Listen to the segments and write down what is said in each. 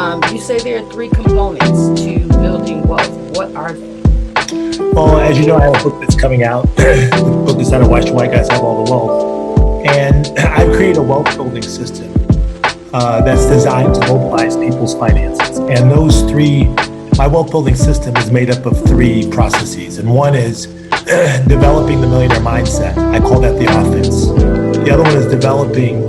You say there are three components to building wealth. What are they? Well, as you know, I have a book that's coming out. The book is titled Why Should White Guys Have All the Wealth? And I've created a wealth building system that's designed to mobilize people's finances. And my wealth building system is made up of three processes. And one is developing the millionaire mindset. I call that the offense. The other one is developing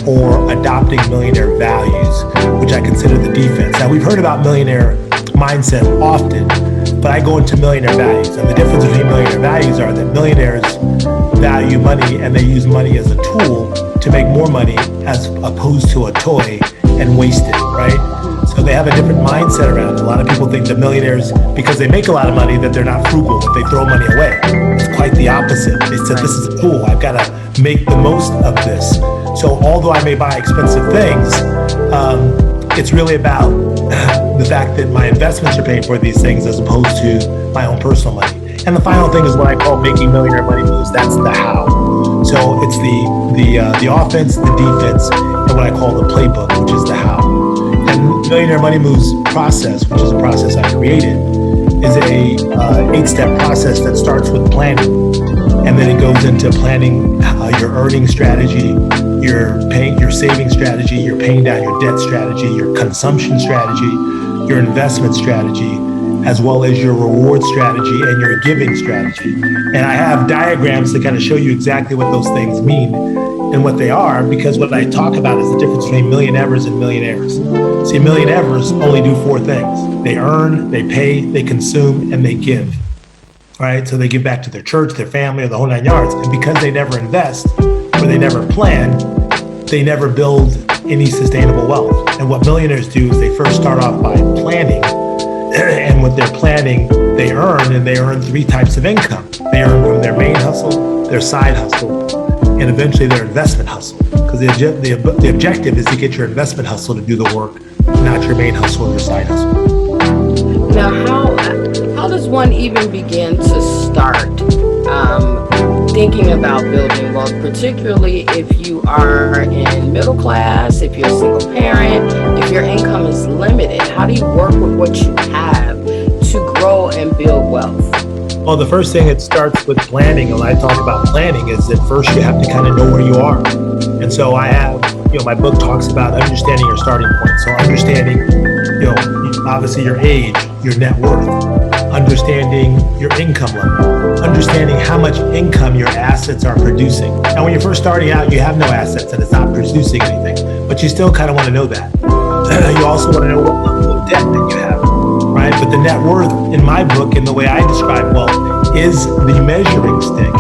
or adopting millionaire values, which I consider the defense. Now, we've heard about millionaire mindset often, but I go into millionaire values. And the difference between millionaire values are that millionaires value money and they use money as a tool to make more money as opposed to a toy and waste it, right? So they have a different mindset around it. A lot of people think that millionaires, because they make a lot of money, that they're not frugal, that they throw money away. It's quite the opposite. They said, this is a tool. I've got to make the most of this. So although I may buy expensive things, it's really about the fact that my investments are paying for these things as opposed to my own personal money. And the final thing is what I call making millionaire money moves. That's the how. So it's the offense, the defense, and what I call the playbook, which is the how. And Millionaire Money Moves process, which is a process I created, is a 8-step process that starts with planning. And then it goes into planning your earning strategy, your saving strategy, your paying down your debt strategy, your consumption strategy, your investment strategy, as well as your reward strategy and your giving strategy. And I have diagrams to kind of show you exactly what those things mean and what they are, because what I talk about is the difference between millionaires and millionaires. See, millionaires only do 4 things. They earn, they pay, they consume, and they give. Right? So they give back to their church, their family, or the whole 9 yards. And because they never invest or they never plan, they never build any sustainable wealth. And what millionaires do is they first start off by planning. And with their planning, they earn, and they earn 3 types of income. They earn from their main hustle, their side hustle, and eventually their investment hustle. Because the objective is to get your investment hustle to do the work, not your main hustle or your side hustle. Now, how does one even begin to start thinking about building wealth, particularly if you are in middle class, if you're a single parent, if your income is limited? How do you work with what you have to grow and build wealth? Well, the first thing, it starts with planning. And when I talk about planning is that first you have to kind of know where you are. And so I have, my book talks about understanding your starting point. So understanding, obviously your age, your net worth, understanding your income level, understanding how much income your assets are producing. Now, when you're first starting out, you have no assets and it's not producing anything, but you still kind of want to know that. You also want to know what level of debt that you have, right? But the net worth in my book, and the way I describe wealth, is the measuring stick.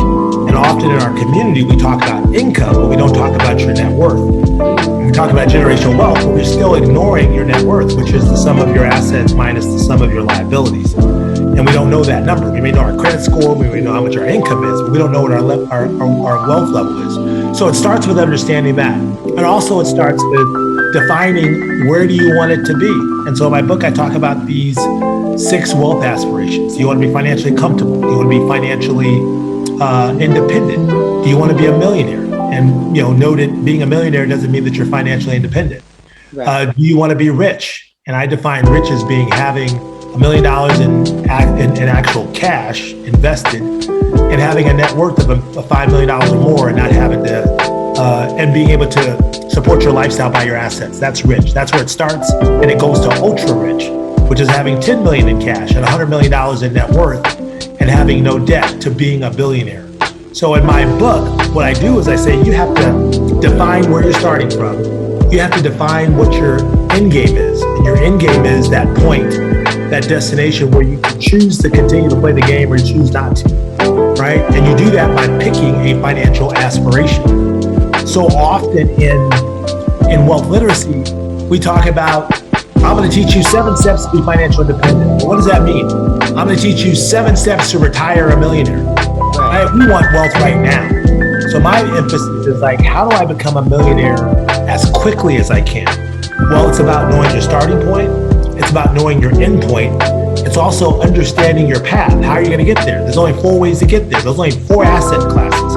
And often in our community, we talk about income, but we don't talk about your net worth. We talk about generational wealth, but we're still ignoring your net worth, which is the sum of your assets minus the sum of your liabilities. And we don't know that number. We may know our credit score, we may know how much our income is, but we don't know what our wealth level is. So it starts with understanding that. And also it starts with defining where do you want it to be. And so in my book, I talk about these 6 wealth aspirations. Do you want to be financially comfortable? Do you want to be financially independent? Do you want to be a millionaire? And note that being a millionaire doesn't mean that you're financially independent. Right. Do you want to be rich? And I define rich as being having $1 million in actual cash invested and having a net worth of $5 million or more, and not having to and being able to support your lifestyle by your assets. That's rich. That's where it starts, and it goes to ultra rich, which is having $10 million in cash and $100 million in net worth and having no debt, to being a billionaire. So in my book, what I do is I say you have to define where you're starting from. You have to define what your end game is. And your end game is that point, that destination where you can choose to continue to play the game or choose not to, right? And you do that by picking a financial aspiration. So often in wealth literacy, we talk about, I'm going to teach you 7 steps to be financially independent. Well, what does that mean? I'm going to teach you 7 steps to retire a millionaire. Right? We want wealth right now. So my emphasis is how do I become a millionaire as quickly as I can? Well, it's about knowing your starting point. It's about knowing your end point. It's also understanding your path. How are you going to get there? There's only 4 ways to get there. There's only 4 asset classes.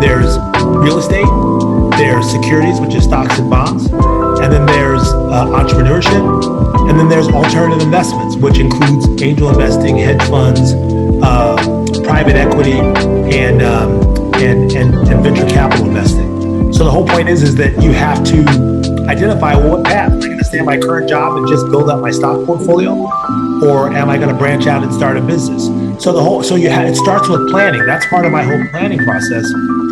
There's real estate, there's securities, which is stocks and bonds, and then there's entrepreneurship. And then there's alternative investments, which includes angel investing, hedge funds, private equity, and venture capital investing. So the whole point is that you have to identify, well, what path? Am I going to stay in my current job and just build up my stock portfolio, or am I going to branch out and start a business? So it starts with planning. That's part of my whole planning process.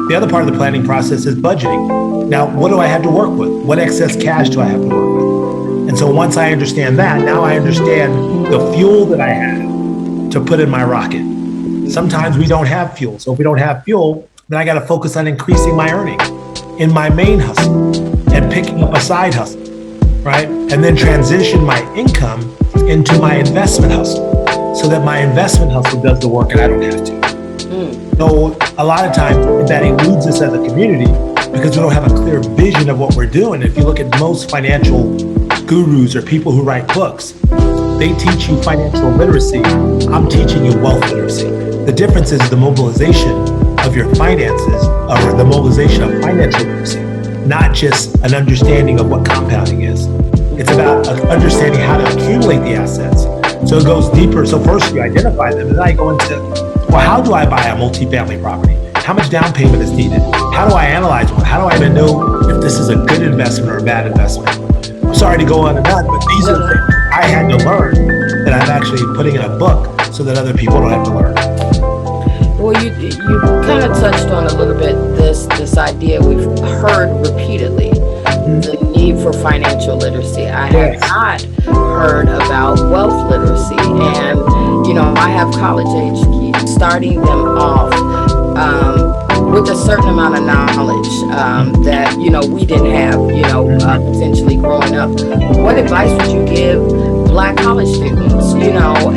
The other part of the planning process is budgeting. Now, what do I have to work with? What excess cash do I have to work with? And so once I understand that, now I understand the fuel that I have to put in my rocket. Sometimes we don't have fuel. So if we don't have fuel, then I got to focus on increasing my earning in my main hustle and picking up a side hustle, right? And then transition my income into my investment hustle so that my investment hustle does the work and I don't have to. So a lot of times that eludes us as a community because we don't have a clear vision of what we're doing. If you look at most financial gurus or people who write books, they teach you financial literacy. I'm teaching you wealth literacy. The difference is the mobilization of your finances or the mobilization of financial literacy, not just an understanding of what compounding is. It's about understanding how to accumulate the assets. So it goes deeper. So first you identify them, and then I go into, well, how do I buy a multifamily property? How much down payment is needed? How do I analyze one? How do I even know if this is a good investment or a bad investment? I'm sorry to go on and on, but these are the things I had to learn that I'm actually putting in a book so that other people don't have to learn. Well, you kind of touched on a little bit this idea we've heard repeatedly, the need for financial literacy. I have not heard about wealth literacy, and I have college age kids, starting them off with a certain amount of knowledge that we didn't have, potentially growing up. What advice would you give Black college students,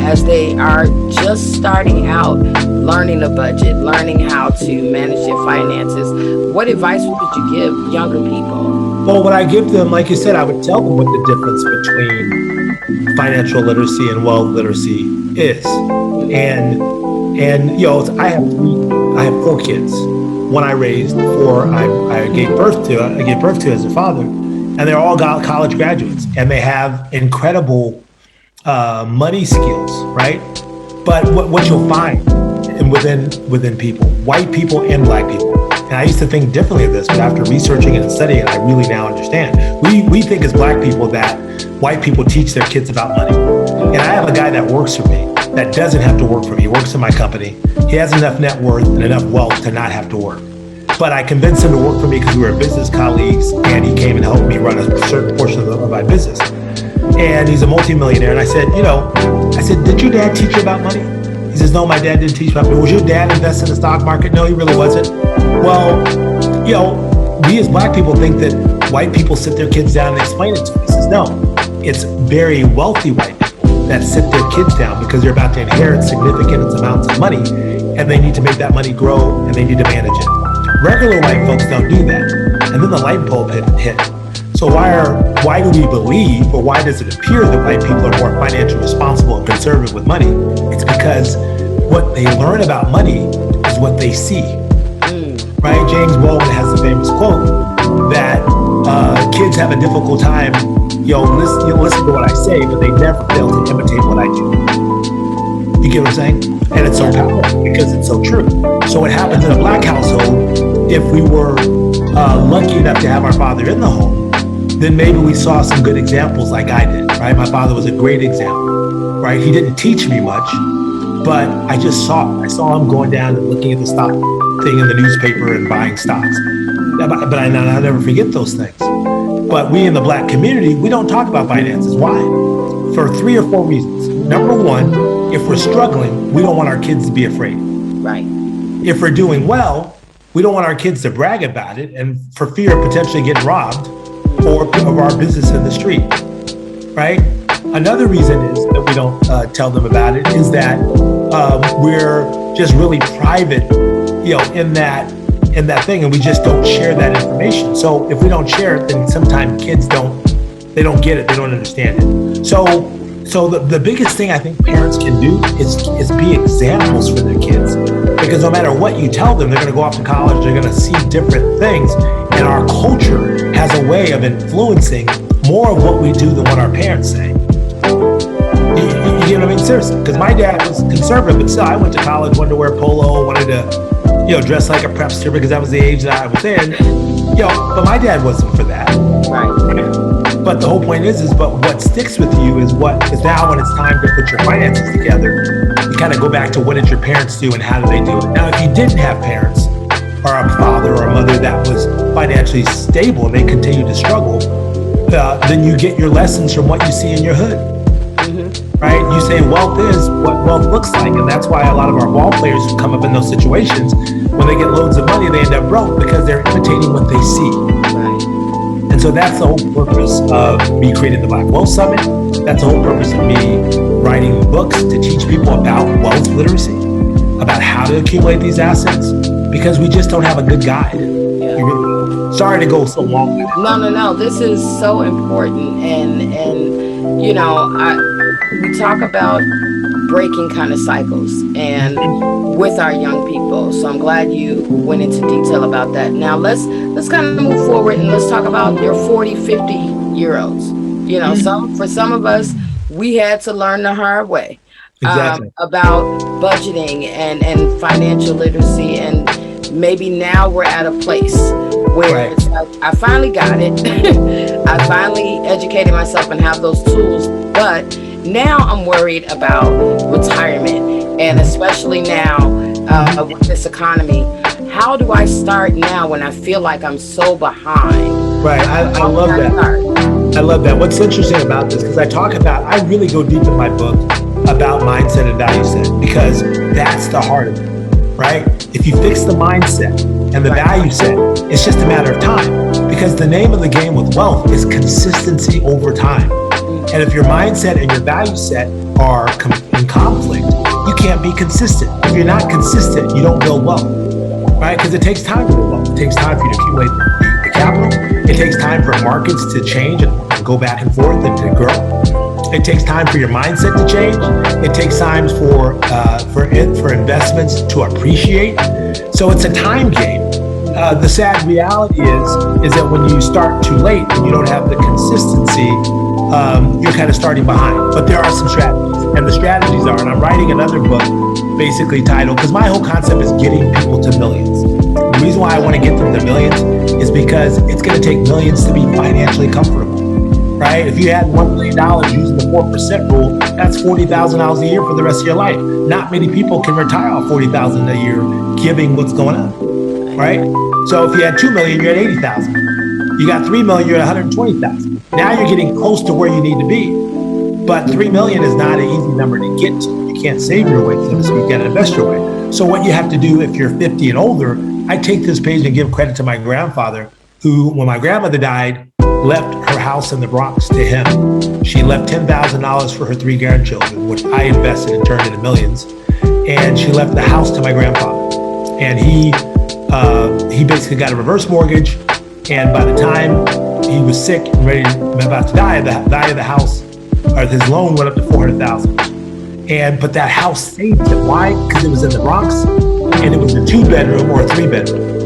as they are just starting out, learning a budget, learning how to manage their finances? What advice would you give younger people? Well, what I give them, like you said, I would tell them what the difference between financial literacy and wealth literacy is. And I have 4 kids. One I raised, 4 I gave birth to. I gave birth to as a father, and they're all college graduates, and they have incredible money skills, right? But what you'll find within people, white people and Black people, and I used to think differently of this, but after researching and studying it, I really now understand. We think as Black people that white people teach their kids about money. And I have a guy that works for me that doesn't have to work for me. He works in my company. He has enough net worth and enough wealth to not have to work. But I convinced him to work for me because we were business colleagues, and he came and helped me run a certain portion of my business. And he's a multimillionaire. And I said, did your dad teach you about money? He says, no, my dad didn't teach me about money. Was your dad invest in the stock market? No, he really wasn't. Well, we as Black people think that white people sit their kids down and explain it to them. He says, no, it's very wealthy white people that sit their kids down because they're about to inherit significant amounts of money, and they need to make that money grow, and they need to manage it. Regular white folks don't do that. And then the light bulb hit. So why do we believe, or why does it appear that white people are more financially responsible and conservative with money? It's because what they learn about money is what they see. Right? James Baldwin has the famous quote that kids have a difficult time, listen to what I say, but they never fail to imitate what I do. You get what I'm saying? And it's so powerful because it's so true. So what happens in a Black household, if we were lucky enough to have our father in the home, then maybe we saw some good examples like I did, right? My father was a great example, right? He didn't teach me much, but I just saw it. I saw him going down and looking at the stock thing in the newspaper and buying stocks. But I'll never forget those things. But we in the Black community, we don't talk about finances. Why? For 3 or 4 reasons. Number one, if we're struggling, we don't want our kids to be afraid. Right. If we're doing well, we don't want our kids to brag about it and for fear of potentially getting robbed or of our business in the street, right? Another reason is that we don't tell them about it is that we're just really private, in that thing, and we just don't share that information. So if we don't share it, then sometimes kids don't get it, they don't understand it. So the biggest thing I think parents can do is be examples for their kids, because no matter what you tell them, they're going to go off to college, they're going to see different things, and our culture has a way of influencing more of what we do than what our parents say. You know what I mean? Seriously, because my dad was conservative, but still, I went to college, wanted to wear polo, wanted to, dress like a prepster because that was the age that I was in. But my dad wasn't for that. Right. But the whole point is but what sticks with you is now when it's time to put your finances together, you kind of go back to what did your parents do and how did they do it. Now, if you didn't have parents or a father or a mother that was financially stable and they continue to struggle, then you get your lessons from what you see in your hood. Right? You say wealth is what wealth looks like. And that's why a lot of our ball players who come up in those situations, when they get loads of money, they end up broke because they're imitating what they see. Right. And so that's the whole purpose of me creating the Black Wealth Summit. That's the whole purpose of me writing books to teach people about wealth literacy, about how to accumulate these assets, because we just don't have a good guide. Yeah. Sorry to go so long with it. No. This is so important. And we talk about breaking kind of cycles and with our young people. So I'm glad you went into detail about that. Now let's kind of move forward and let's talk about your 40, 50-year-olds. For some of us, we had to learn the hard way. Exactly. About budgeting and financial literacy, and maybe now we're at a place where it's like, I finally got it. I finally educated myself and have those tools, but now I'm worried about retirement, and especially now with this economy. How do I start now when I feel like I'm so behind? Right, I love that. I love that. What's interesting about this, because I really go deep in my book about mindset and value set, because that's the heart of it, right? If you fix the mindset and the value set, it's just a matter of time, because the name of the game with wealth is consistency over time. And if your mindset and your value set are in conflict, you can't be consistent. If you're not consistent, you don't build wealth, right? Because it takes time to build wealth. It takes time for you to accumulate the capital. It takes time for markets to change and go back and forth and to grow. It takes time for your mindset to change. It takes time for investments to appreciate. So it's a time game. The sad reality is that when you start too late and you don't have the consistency, you're kind of starting behind. But there are some strategies, and the strategies are, and I'm writing another book basically titled, because my whole concept is getting people to millions. The reason why I want to get them to millions is because it's going to take millions to be financially comfortable, right? If you had $1 million using the 4% rule, that's $40,000 a year for the rest of your life. Not many people can retire off $40,000 a year, given what's going on, right? So if you had 2 million, you're at 80,000. You got 3 million, you're at 120,000. Now you're getting close to where you need to be. But 3 million is not an easy number to get to. You can't save your way, so to speak, you gotta invest your way. So what you have to do if you're 50 and older, I take this page and give credit to my grandfather, who, when my grandmother died, left her house in the Bronx to him. She left $10,000 for her 3 grandchildren, which I invested and turned into millions. And she left the house to my grandfather. And he basically got a reverse mortgage. And by the time he was sick and ready, about to die, the value of the house, or his loan, went up to $400,000. But that house saved him. Why? Because it was in the Bronx, and it was a 2-bedroom or a 3-bedroom.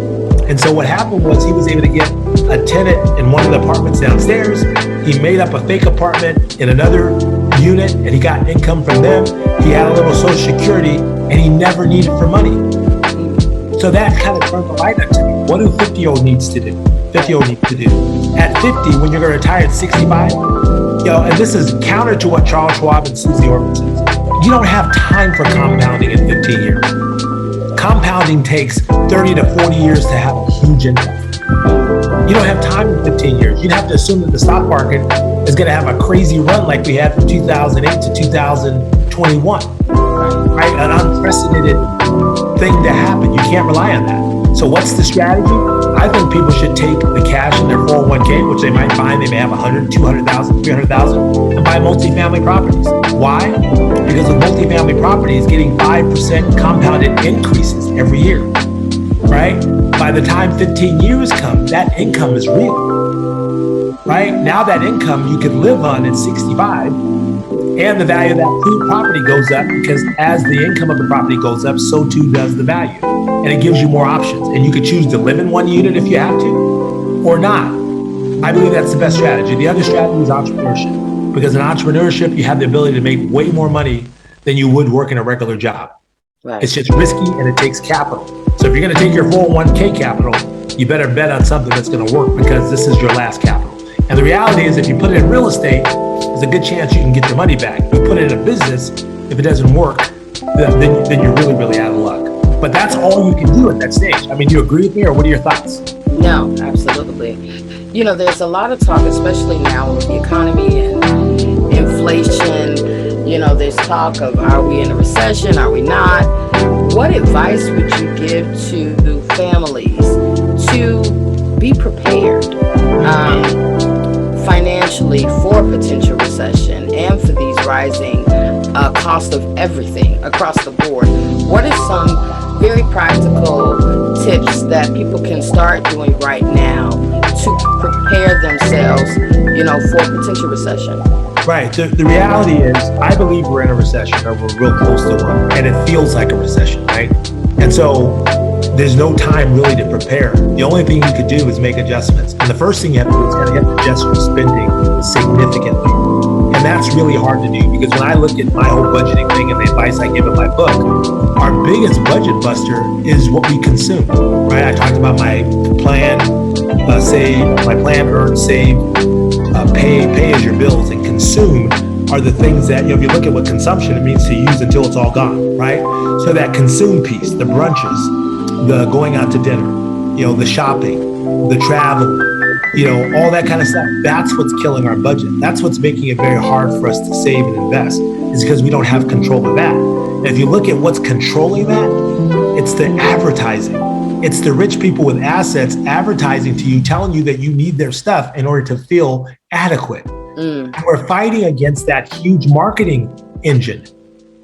And so what happened was he was able to get a tenant in one of the apartments downstairs. He made up a fake apartment in another unit, and he got income from them. He had a little Social Security, and he never needed for money. So that kind of turned the light up to me. What do 50-year-old needs to do? 50-year-old needs to do. At 50, when you're going to retire at 65, and this is counter to what Charles Schwab and Susie Orman says, you don't have time for compounding in 15 years. Compounding takes 30 to 40 years to have a huge income. You don't have time in 15 years. You'd have to assume that the stock market is going to have a crazy run like we had from 2008 to 2021, right? An unprecedented thing to happen. You can't rely on that. So what's the strategy? I think people should take the cash in their 401k, which they might find they may have 100, 200,000, 300,000, and buy multifamily properties. Why? Because with multifamily properties, getting 5% compounded increases every year, right? By the time 15 years come, that income is real, right? Now that income you could live on at 65, and the value of that property goes up, because as the income of the property goes up, so too does the value. And it gives you more options. And you could choose to live in one unit if you have to, or not. I believe that's the best strategy. The other strategy is entrepreneurship, because in entrepreneurship, you have the ability to make way more money than you would work in a regular job. Right. It's just risky and it takes capital. So if you're going to take your 401k capital, you better bet on something that's going to work, because this is your last capital. And the reality is, if you put it in real estate, there's a good chance you can get your money back. If you put it in a business, if it doesn't work, then you're really, really out of luck. But that's all you can do at that stage. I mean, do you agree with me, or what are your thoughts? No, absolutely. You know, there's a lot of talk, especially now with the economy and inflation. You know, there's talk of, are we in a recession? Are we not? What advice would you give to families to be prepared financially for potential recession and for these rising cost of everything across the board? What are some very practical tips that people can start doing right now to prepare themselves, you know, for potential recession? Right. The reality is, I believe we're in a recession, or we're real close to one, and it feels like a recession, right? And so there's no time really to prepare. The only thing you could do is make adjustments. And the first thing you have to do is you have to adjust your spending significantly. And that's really hard to do, because when I look at my whole budgeting thing and the advice I give in my book, our biggest budget buster is what we consume, right? I talked about my plan, earn, save, pay as your bills, and consume are the things that, you know, if you look at what consumption, it means to use until it's all gone, right? So that consume piece, the brunches, the going out to dinner, you know, the shopping, the travel, you know, all that kind of stuff, that's what's killing our budget. That's what's making it very hard for us to save and invest, is because we don't have control of that. And if you look at what's controlling that, it's the advertising. It's the rich people with assets advertising to you, telling you that you need their stuff in order to feel adequate. And we're fighting against that huge marketing engine.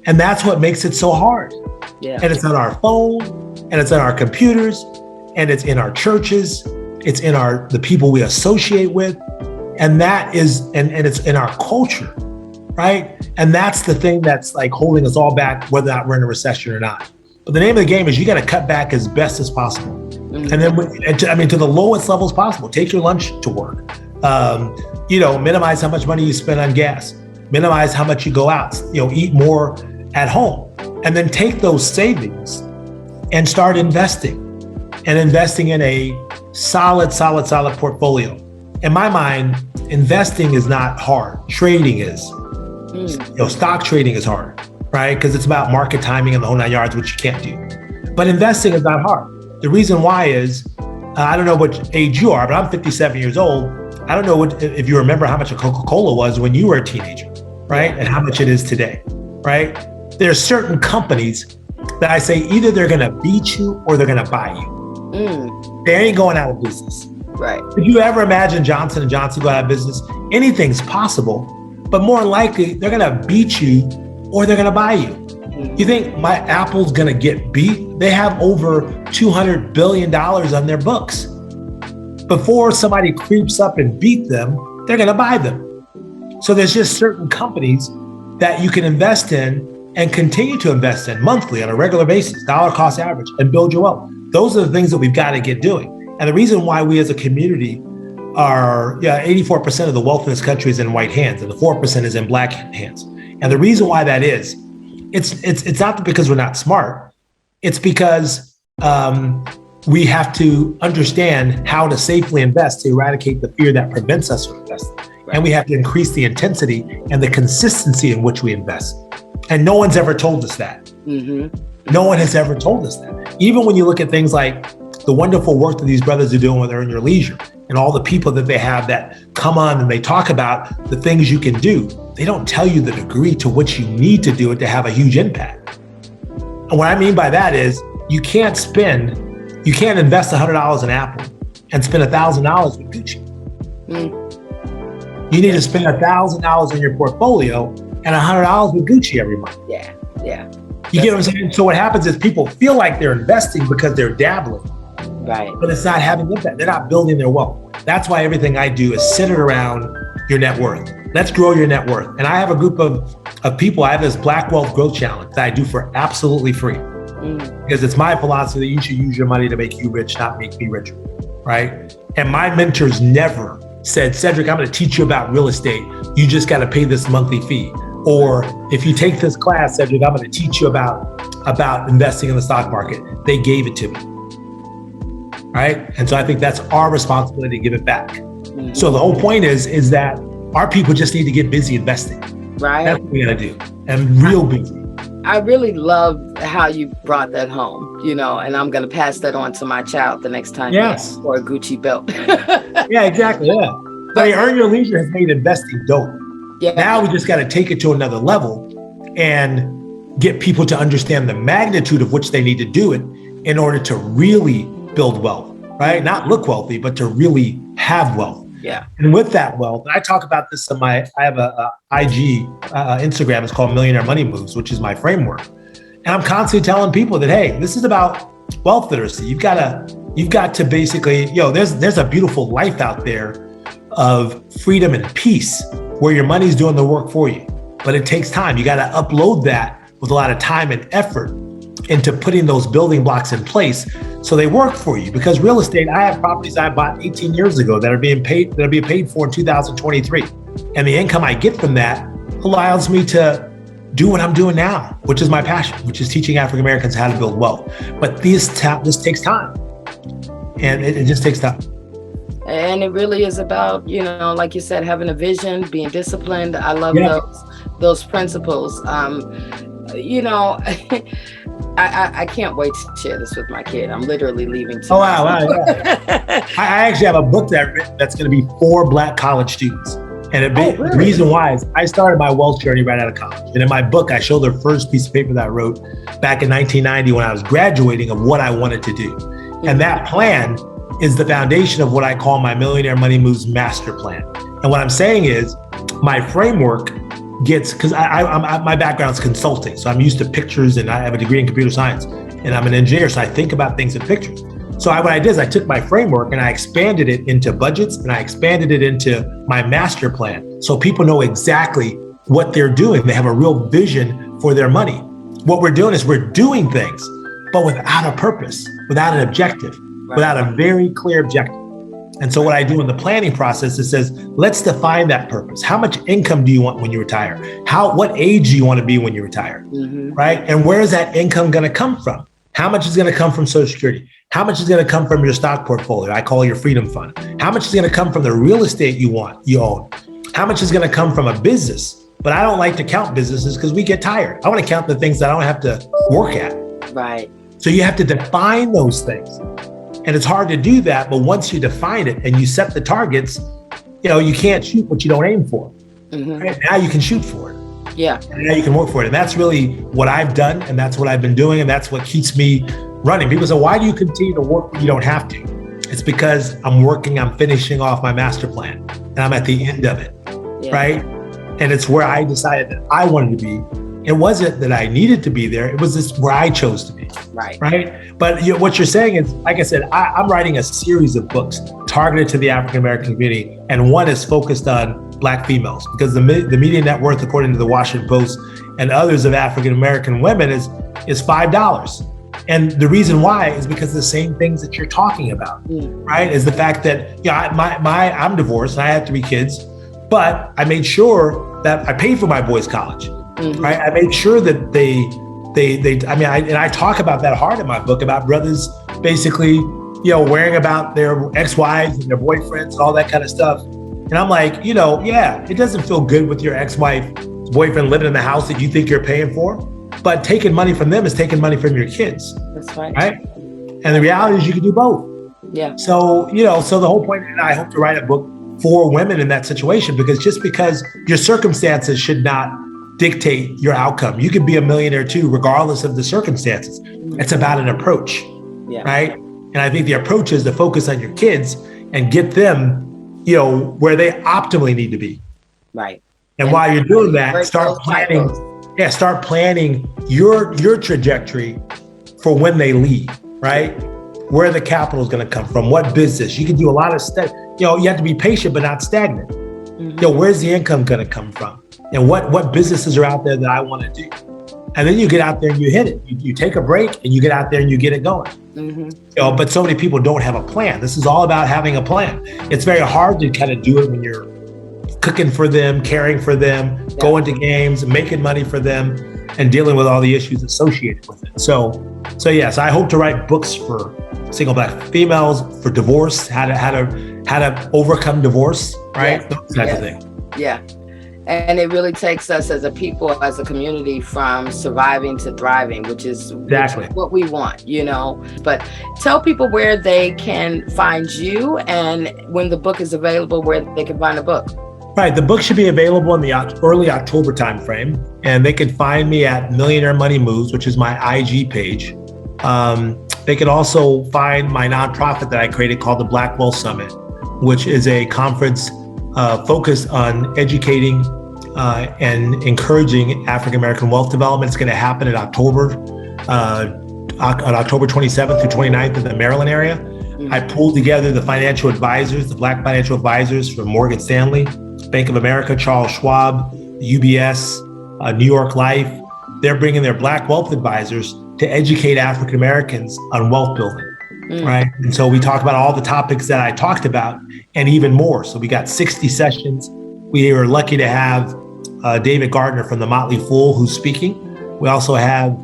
And that's what makes it so hard. Yeah. And it's on our phone, and it's on our computers, and it's in our churches, it's in the people we associate with. And that is, and it's in our culture, right? And that's the thing that's like holding us all back, whether or not we're in a recession or not. But the name of the game is, you got to cut back as best as possible. And then, to the lowest levels possible. Take your lunch to work. You know, minimize how much money you spend on gas. Minimize how much you go out. You know, eat more at home. And then take those savings and start investing. And investing in a solid portfolio. In my mind, investing is not hard. Trading is. You know, stock trading is hard, right? Because it's about market timing and the whole 9 yards, which you can't do. But investing is not hard. The reason why is, I don't know what age you are, but I'm 57 years old. I don't know if you remember how much a Coca-Cola was when you were a teenager, right? And how much it is today, right? There are certain companies that I say either they're going to beat you or they're going to buy you. They ain't going out of business. Right. If you ever imagine Johnson & Johnson go out of business, anything's possible, but more likely they're going to beat you or they're going to buy you. You think my Apple's going to get beat? They have over $200 billion on their books. Before somebody creeps up and beat them, they're going to buy them. So there's just certain companies that you can invest in and continue to invest in monthly on a regular basis, dollar cost average, and build your wealth. Those are the things that we've got to get doing. And the reason why we as a community are, 84% of the wealth in this country is in white hands, and the 4% is in black hands. And the reason why that is, it's not because we're not smart. It's because we have to understand how to safely invest to eradicate the fear that prevents us from investing. Right. And we have to increase the intensity and the consistency in which we invest. And no one's ever told us that. No one has ever told us that. Even when you look at things like the wonderful work that these brothers are doing when they're in your leisure, and all the people that they have that come on and they talk about the things you can do, they don't tell you the degree to which you need to do it to have a huge impact. And what I mean by that is, you can't invest $100 in Apple and spend $1,000 with Gucci. You need to spend $1,000 in your portfolio and $100 with Gucci every month. Yeah. You get what I'm saying? So what happens is people feel like they're investing because they're dabbling. Right. But it's not having impact. They're not building their wealth. That's why everything I do is centered around your net worth. Let's grow your net worth. And I have a group of people. I have this Black Wealth Growth Challenge that I do for absolutely free. Because it's my philosophy that you should use your money to make you rich, not make me richer, right? And my mentors never said, Cedric, I'm going to teach you about real estate. You just got to pay this monthly fee. Or if you take this class, Cedric, I'm going to teach you about investing in the stock market. They gave it to me. Right? And so I think that's our responsibility to give it back. Mm-hmm. So the whole point is that our people just need to get busy investing. Right. That's what we got to do. And real busy. I really love how you brought that home, and I'm going to pass that on to my child the next time yes. for a Gucci belt. Yeah, exactly. Yeah. But Earn Your Leisure has made investing dope. Yeah. Now we just got to take it to another level and get people to understand the magnitude of which they need to do it in order to really build wealth, right? Not look wealthy, but to really have wealth. Yeah. And with that wealth, I talk about this on I have a IG Instagram. It's called Millionaire Money Moves, which is my framework. And I'm constantly telling people that, hey, this is about wealth literacy. You've got to basically, there's a beautiful life out there of freedom and peace where your money's doing the work for you. But it takes time. You got to upload that with a lot of time and effort into putting those building blocks in place so they work for you. Because real estate, I have properties I bought 18 years ago that are being paid for in 2023. And the income I get from that allows me to do what I'm doing now, which is my passion, which is teaching African Americans how to build wealth. But this takes time. And it just takes time. And it really is about, like you said, having a vision, being disciplined. I love those principles. I can't wait to share this with my kid. I'm literally leaving tomorrow. Oh, wow. Yeah. I actually have a book that's going to be for Black college students. And the reason why is I started my wealth journey right out of college. And in my book, I show the first piece of paper that I wrote back in 1990 when I was graduating of what I wanted to do. Mm-hmm. And that plan is the foundation of what I call my Millionaire Money Moves master plan. And what I'm saying is my framework because my background is consulting. So I'm used to pictures and I have a degree in computer science and I'm an engineer. So I think about things in pictures. So what I did is I took my framework and I expanded it into budgets and I expanded it into my master plan. So people know exactly what they're doing. They have a real vision for their money. What we're doing is we're doing things, but without a purpose, without an objective, without a very clear objective. And so what I do in the planning process, it says, let's define that purpose. How much income do you want when you retire? What age do you want to be when you retire? Mm-hmm. Right? And where is that income going to come from? How much is going to come from Social Security? How much is going to come from your stock portfolio? I call your freedom fund. How much is going to come from the real estate you own? How much is going to come from a business? But I don't like to count businesses because we get tired. I want to count the things that I don't have to work at. Right. So you have to define those things. And it's hard to do that, but once you define it and you set the targets, you can't shoot what you don't aim for. Mm-hmm. Right? Now you can shoot for it. Yeah. And now you can work for it. And that's really what I've done. And that's what I've been doing. And that's what keeps me running. People say, why do you continue to work when you don't have to? It's because I'm finishing off my master plan and I'm at the end of it. Yeah. Right. And it's where I decided that I wanted to be. It wasn't that I needed to be there. It was just where I chose to be. Right. But what you're saying is, like I said, I'm writing a series of books targeted to the African American community. And one is focused on Black females because the median net worth, according to the Washington Post and others of African American women is $5. And the reason why is because of the same things that you're talking about, right? Is the fact that, I'm divorced and I have 3 kids, but I made sure that I paid for my boys' college. Mm-hmm. Right? I made sure that I talk about that hard in my book about brothers basically, worrying about their ex-wives and their boyfriends and all that kind of stuff. And I'm like, it doesn't feel good with your ex-wife, boyfriend living in the house that you think you're paying for, but taking money from them is taking money from your kids. That's right. Right? And the reality is you can do both. Yeah. So, so the whole point, and I hope to write a book for women in that situation, because your circumstances should not dictate your outcome. You can be a millionaire too, regardless of the circumstances. It's about an approach, right? And I think the approach is to focus on your kids and get them, where they optimally need to be. Right. And while you're doing that, start planning your trajectory for when they leave, right? Where the capital is going to come from, what business. You can do a lot of stuff. You have to be patient, but not stagnant. Mm-hmm. Where's the income going to come from? And what businesses are out there that I want to do? And then you get out there and you hit it. You take a break and you get out there and you get it going. But so many people don't have a plan. This is all about having a plan. It's very hard to kind of do it when you're cooking for them, caring for them, going to games, making money for them, and dealing with all the issues associated with it. So yes, I hope to write books for single Black females, for divorce, how to overcome divorce, right? Those types of things. Yeah. And it really takes us as a people, as a community, from surviving to thriving, which is what we want, But tell people where they can find you and when the book is available, where they can find the book. Right. The book should be available in the early October timeframe, and they can find me at Millionaire Money Moves, which is my IG page. They can also find my nonprofit that I created called the Black Wealth Summit, which is a conference focused on educating and encouraging African-American wealth development. It's going to happen in October, on October 27th through 29th in the Maryland area. I pulled together the financial advisors, the Black financial advisors from Morgan Stanley, Bank of America, Charles Schwab, UBS, New York Life. They're bringing their Black wealth advisors to educate African Americans on wealth building. Right. And so we talked about all the topics that I talked about and even more. So we got 60 sessions. We were lucky to have David Gardner from the Motley Fool who's speaking. We also have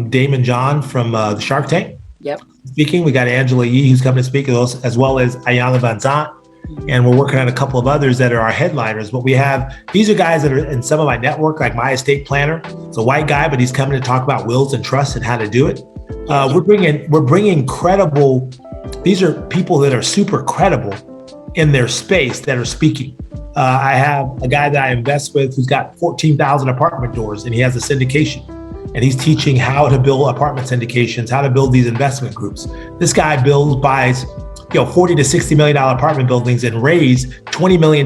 Damon John from the Shark Tank speaking. We got Angela Yee who's coming to speak, as well as Ayanna Van Zant. And we're working on a couple of others that are our headliners. But these are guys that are in some of my network, like my estate planner. It's a white guy, but he's coming to talk about wills and trusts and how to do it. We're bringing credible. These are people that are super credible in their space that are speaking. I have a guy that I invest with who's got 14,000 apartment doors, and he has a syndication, and he's teaching how to build apartment syndications, how to build these investment groups. This guy buys, $40 to $60 million apartment buildings and raised $20 million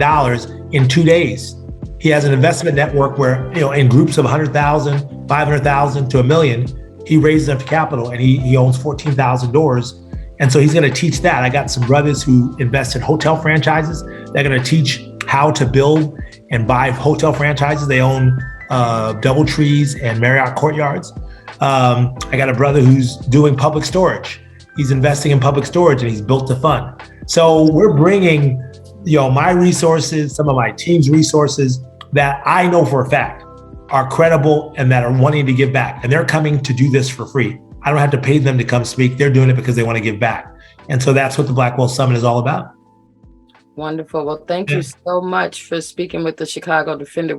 in 2 days. He has an investment network where, in groups of 100,000, 500,000 to $1 million, he raises enough capital, and he owns 14,000 doors. And so he's going to teach that. I got some brothers who invest in hotel franchises. They're going to teach how to build and buy hotel franchises. They own DoubleTrees and Marriott Courtyards. I got a brother who's doing public storage. He's investing in public storage, and he's built a fund. So we're bringing, my resources, some of my team's resources that I know for a fact are credible and that are wanting to give back. And they're coming to do this for free. I don't have to pay them to come speak. They're doing it because they want to give back. And so that's what the Black Wealth Summit is all about. Wonderful. Well, thank you so much for speaking with the Chicago Defender.